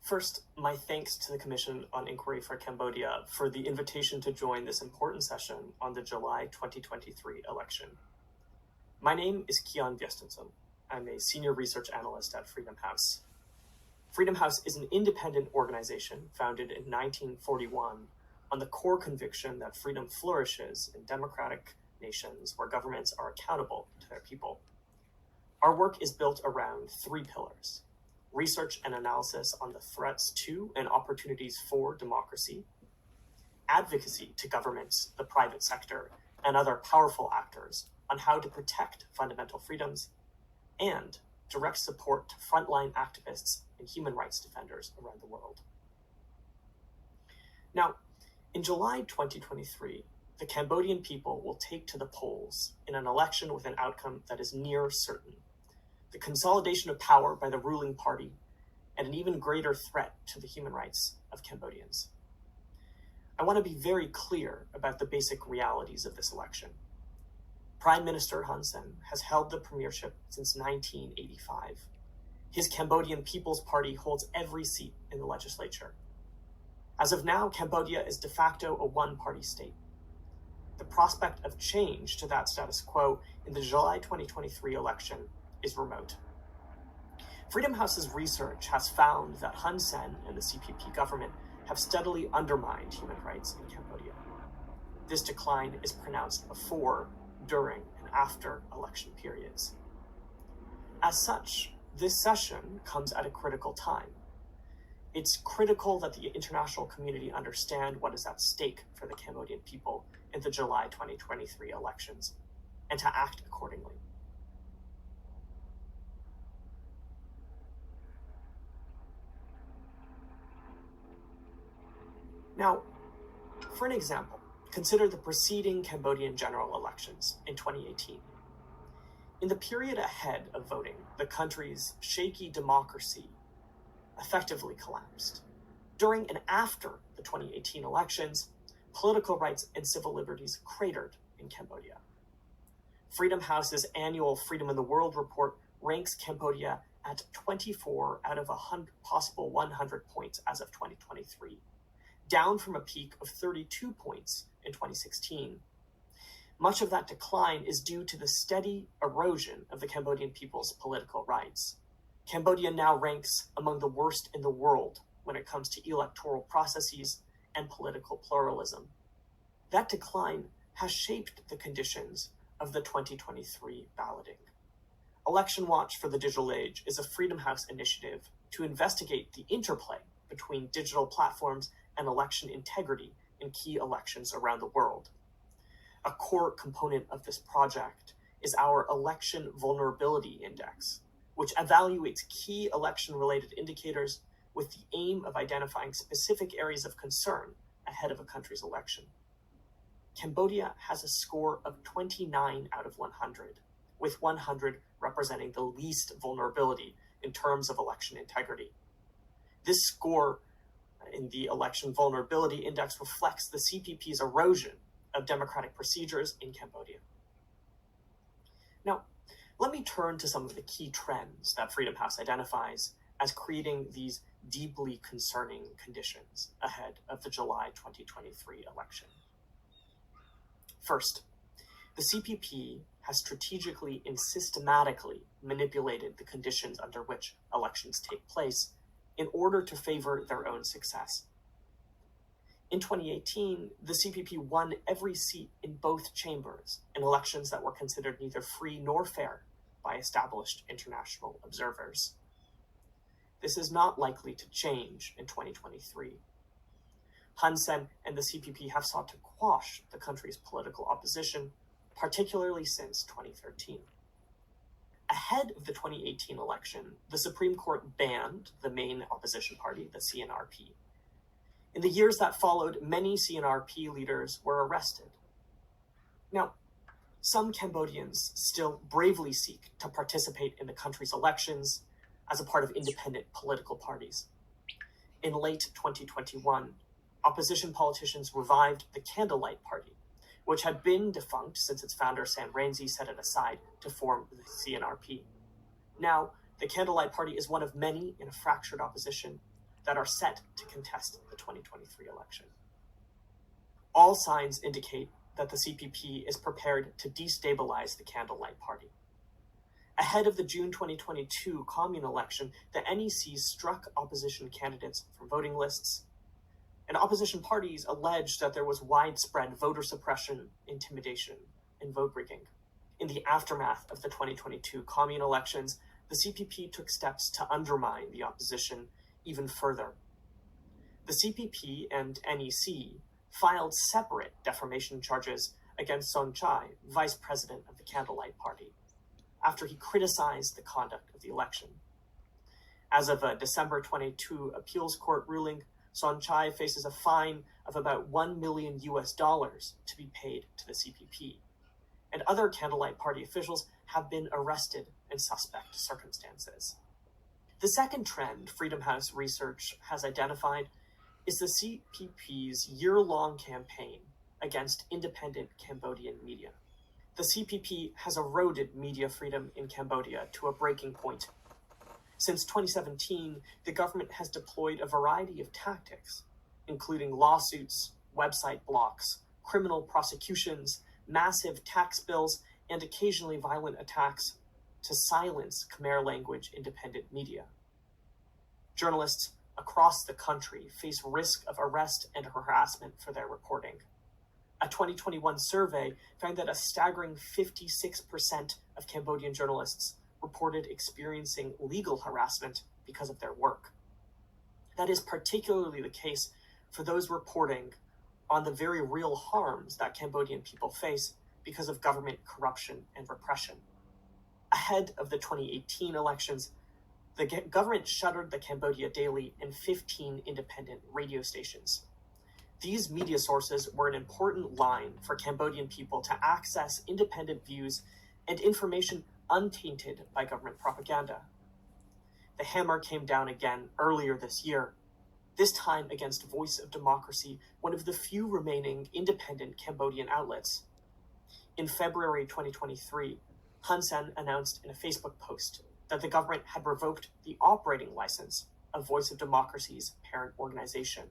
First, my thanks to the Commission on Inquiry for Cambodia for the invitation to join this important session on the July 2023 election. My name is Kian Vesteinsson. I'm a senior research analyst at Freedom House. Freedom House is an independent organization founded in 1941 on the core conviction that freedom flourishes in democratic nations where governments are accountable to their people. Our work is built around three pillars: research and analysis on the threats to and opportunities for democracy, advocacy to governments, the private sector, and other powerful actors on how to protect fundamental freedoms, and direct support to frontline activists and human rights defenders around the world. Now, in July 2023, the Cambodian people will take to the polls in an election with an outcome that is near certain: the consolidation of power by the ruling party, and an even greater threat to the human rights of Cambodians. I want to be very clear about the basic realities of this election. Prime Minister Hun Sen has held the premiership since 1985. His Cambodian People's Party holds every seat in the legislature. As of now, Cambodia is de facto a one-party state. The prospect of change to that status quo in the July 2023 election is remote. Freedom House's research has found that Hun Sen and the CPP government have steadily undermined human rights in Cambodia. This decline is pronounced before, during, and after election periods. As such, this session comes at a critical time. It's critical that the international community understand what is at stake for the Cambodian people in the July 2023 elections, and to act accordingly. Now, for an example, consider the preceding Cambodian general elections in 2018. In the period ahead of voting, the country's shaky democracy effectively collapsed. During and after the 2018 elections, political rights and civil liberties cratered in Cambodia. Freedom House's annual Freedom in the World report ranks Cambodia at 24 out of 100 possible 100 points as of 2023. Down from a peak of 32 points in 2016. Much of that decline is due to the steady erosion of the Cambodian people's political rights. Cambodia now ranks among the worst in the world when it comes to electoral processes and political pluralism. That decline has shaped the conditions of the 2023 balloting. Election Watch for the Digital Age is a Freedom House initiative to investigate the interplay between digital platforms and election integrity in key elections around the world. A core component of this project is our Election Vulnerability Index, which evaluates key election-related indicators with the aim of identifying specific areas of concern ahead of a country's election. Cambodia has a score of 29 out of 100, with 100 representing the least vulnerability in terms of election integrity. This score in the Election Vulnerability Index reflects the CPP's erosion of democratic procedures in Cambodia. Now, let me turn to some of the key trends that Freedom House identifies as creating these deeply concerning conditions ahead of the July 2023 election. First, the CPP has strategically and systematically manipulated the conditions under which elections take place in order to favor their own success. In 2018, the CPP won every seat in both chambers in elections that were considered neither free nor fair by established international observers. This is not likely to change in 2023. Hun Sen and the CPP have sought to quash the country's political opposition, particularly since 2013. Ahead of the 2018 election, the Supreme Court banned the main opposition party, the CNRP. In the years that followed, many CNRP leaders were arrested. Now, some Cambodians still bravely seek to participate in the country's elections as a part of independent political parties. In late 2021, opposition politicians revived the Candlelight Party, which had been defunct since its founder Sam Rainsy set it aside to form the CNRP. Now, the Candlelight Party is one of many in a fractured opposition, that are set to contest the 2023 election. All signs indicate that the CPP is prepared to destabilize the Candlelight Party. Ahead of the June 2022 commune election, the NEC struck opposition candidates from voting lists, and opposition parties alleged that there was widespread voter suppression, intimidation, and vote rigging. In the aftermath of the 2022 commune elections, the CPP took steps to undermine the opposition even further. The CPP and NEC filed separate defamation charges against Son Chai, vice president of the Candlelight Party, after he criticized the conduct of the election. As of a December 22 appeals court ruling, Son Chai faces a fine of about $1 million to be paid to the CPP, and other Candlelight Party officials have been arrested in suspect circumstances. The second trend Freedom House research has identified is the CPP's year-long campaign against independent Cambodian media. The CPP has eroded media freedom in Cambodia to a breaking point. Since 2017, the government has deployed a variety of tactics, including lawsuits, website blocks, criminal prosecutions, massive tax bills, and occasionally violent attacks to silence Khmer language independent media. Journalists across the country face risk of arrest and harassment for their reporting. A 2021 survey found that a staggering 56% of Cambodian journalists reported experiencing legal harassment because of their work. That is particularly the case for those reporting on the very real harms that Cambodian people face because of government corruption and repression. Ahead of the 2018 elections, the government shuttered the Cambodia Daily and 15 independent radio stations. These media sources were an important line for Cambodian people to access independent views and information untainted by government propaganda. The hammer came down again earlier this year, this time against Voice of Democracy, one of the few remaining independent Cambodian outlets. In February 2023, Hun Sen announced in a Facebook post that the government had revoked the operating license of Voice of Democracy's parent organization.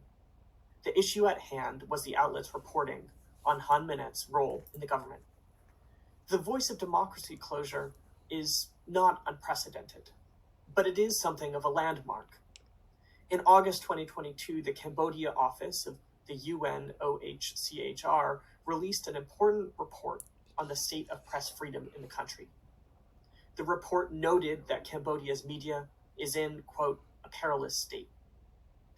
The issue at hand was the outlet's reporting on Han Minet's role in the government. The Voice of Democracy closure is not unprecedented, but it is something of a landmark. In August 2022, the Cambodia office of the UNOHCHR released an important report on the state of press freedom in the country. The report noted that Cambodia's media is in, quote, a perilous state.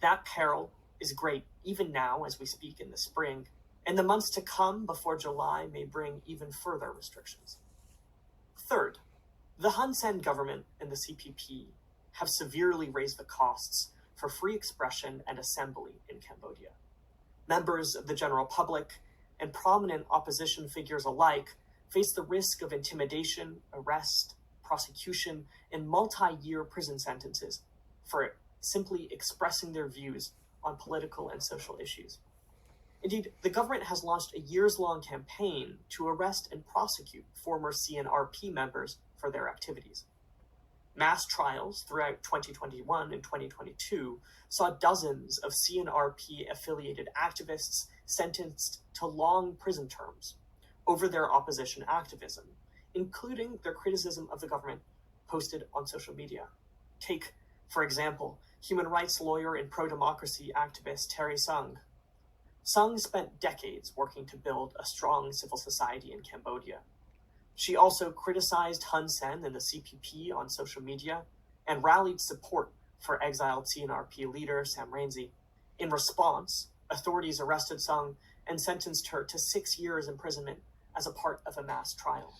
That peril is great even now as we speak in the spring, and the months to come before July may bring even further restrictions. Third, the Hun Sen government and the CPP have severely raised the costs for free expression and assembly in Cambodia. Members of the general public and prominent opposition figures alike face the risk of intimidation, arrest, prosecution, and multi-year prison sentences for simply expressing their views on political and social issues. Indeed, the government has launched a years-long campaign to arrest and prosecute former CNRP members for their activities. Mass trials throughout 2021 and 2022 saw dozens of CNRP-affiliated activists sentenced to long prison terms over their opposition activism, including their criticism of the government posted on social media. Take, for example, human rights lawyer and pro-democracy activist Terry Sung. Sung spent decades working to build a strong civil society in Cambodia. She also criticized Hun Sen and the CPP on social media and rallied support for exiled CNRP leader Sam Rainsy. In response, authorities arrested Sung and sentenced her to 6 years imprisonment as a part of a mass trial.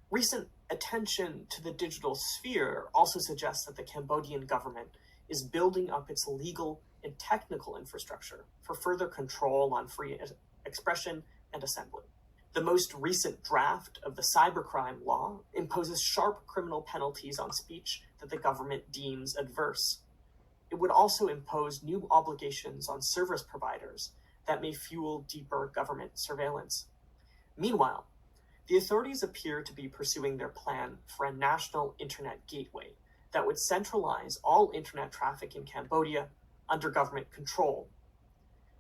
Recent attention to the digital sphere also suggests that the Cambodian government is building up its legal and technical infrastructure for further control on free expression and assembly. The most recent draft of the cybercrime law imposes sharp criminal penalties on speech that the government deems adverse. It would also impose new obligations on service providers that may fuel deeper government surveillance. Meanwhile, the authorities appear to be pursuing their plan for a national internet gateway that would centralize all internet traffic in Cambodia under government control.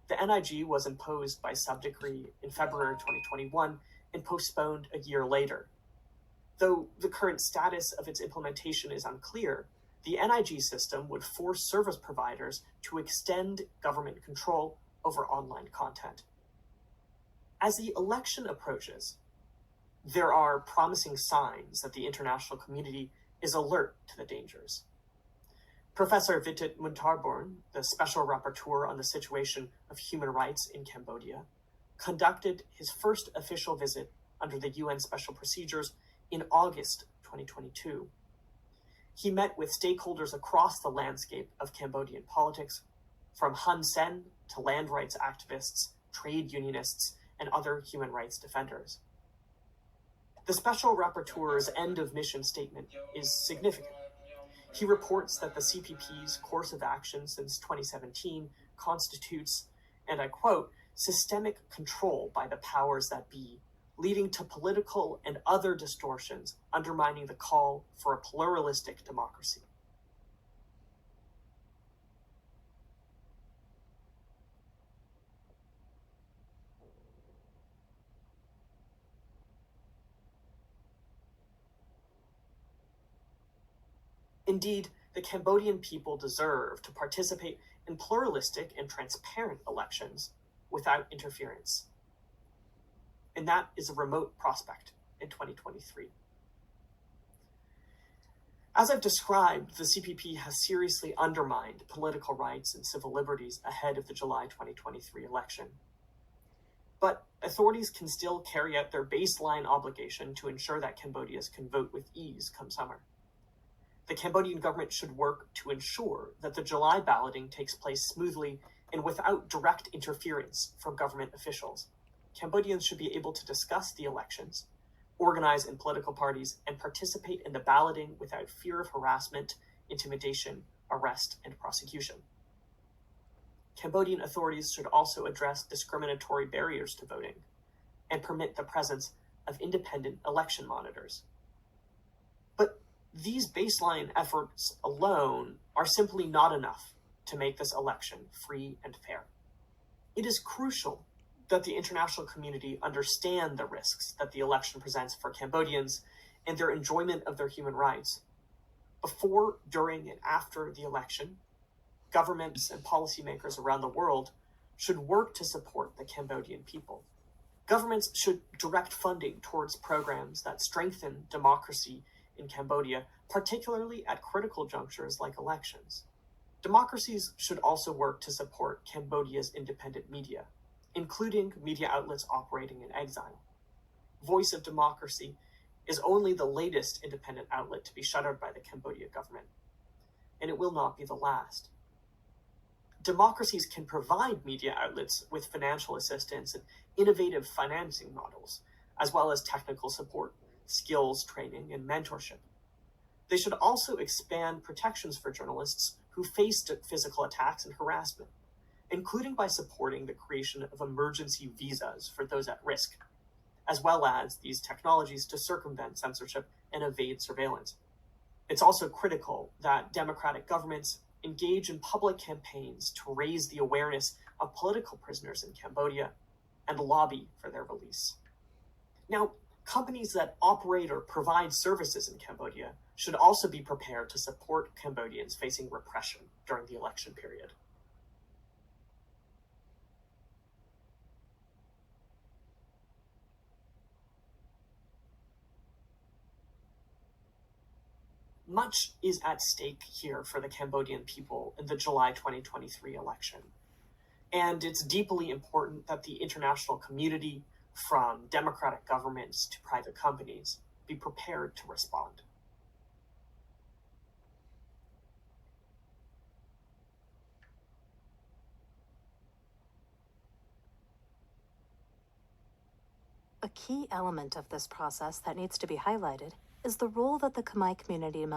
The NIG was imposed by sub-decree in February 2021 and postponed a year later. Though the current status of its implementation is unclear, the NIG system would force service providers to extend government control over online content. As the election approaches, there are promising signs that the international community is alert to the dangers. Professor Vitit Muntarborn, the Special Rapporteur on the situation of human rights in Cambodia, conducted his first official visit under the UN Special Procedures in August 2022. He met with stakeholders across the landscape of Cambodian politics, from Hun Sen to land rights activists, trade unionists, and other human rights defenders. The Special Rapporteur's end-of-mission statement is significant. He reports that the CPP's course of action since 2017 constitutes, and I quote, systemic control by the powers that be, leading to political and other distortions, undermining the call for a pluralistic democracy. Indeed, the Cambodian people deserve to participate in pluralistic and transparent elections without interference. And that is a remote prospect in 2023. As I've described, the CPP has seriously undermined political rights and civil liberties ahead of the July 2023 election. But authorities can still carry out their baseline obligation to ensure that Cambodians can vote with ease come summer. The Cambodian government should work to ensure that the July balloting takes place smoothly and without direct interference from government officials. Cambodians should be able to discuss the elections, organize in political parties, and participate in the balloting without fear of harassment, intimidation, arrest, and prosecution. Cambodian authorities should also address discriminatory barriers to voting and permit the presence of independent election monitors. But these baseline efforts alone are simply not enough to make this election free and fair. It is crucial that the international community understand the risks that the election presents for Cambodians and their enjoyment of their human rights. Before, during, and after the election, governments and policymakers around the world should work to support the Cambodian people. Governments should direct funding towards programs that strengthen democracy in Cambodia, particularly at critical junctures like elections. Democracies should also work to support Cambodia's independent media, including media outlets operating in exile. Voice of Democracy is only the latest independent outlet to be shuttered by the Cambodia government, and it will not be the last. Democracies can provide media outlets with financial assistance and innovative financing models, as well as technical support, skills training, and mentorship. They should also expand protections for journalists who faced physical attacks and harassment, including by supporting the creation of emergency visas for those at risk, as well as these technologies to circumvent censorship and evade surveillance. It's also critical that democratic governments engage in public campaigns to raise the awareness of political prisoners in Cambodia and lobby for their release. Now, companies that operate or provide services in Cambodia should also be prepared to support Cambodians facing repression during the election period. Much is at stake here for the Cambodian people in the July 2023 election. And it's deeply important that the international community, from democratic governments to private companies, be prepared to respond. A key element of this process that needs to be highlighted is the role that the Khmer community must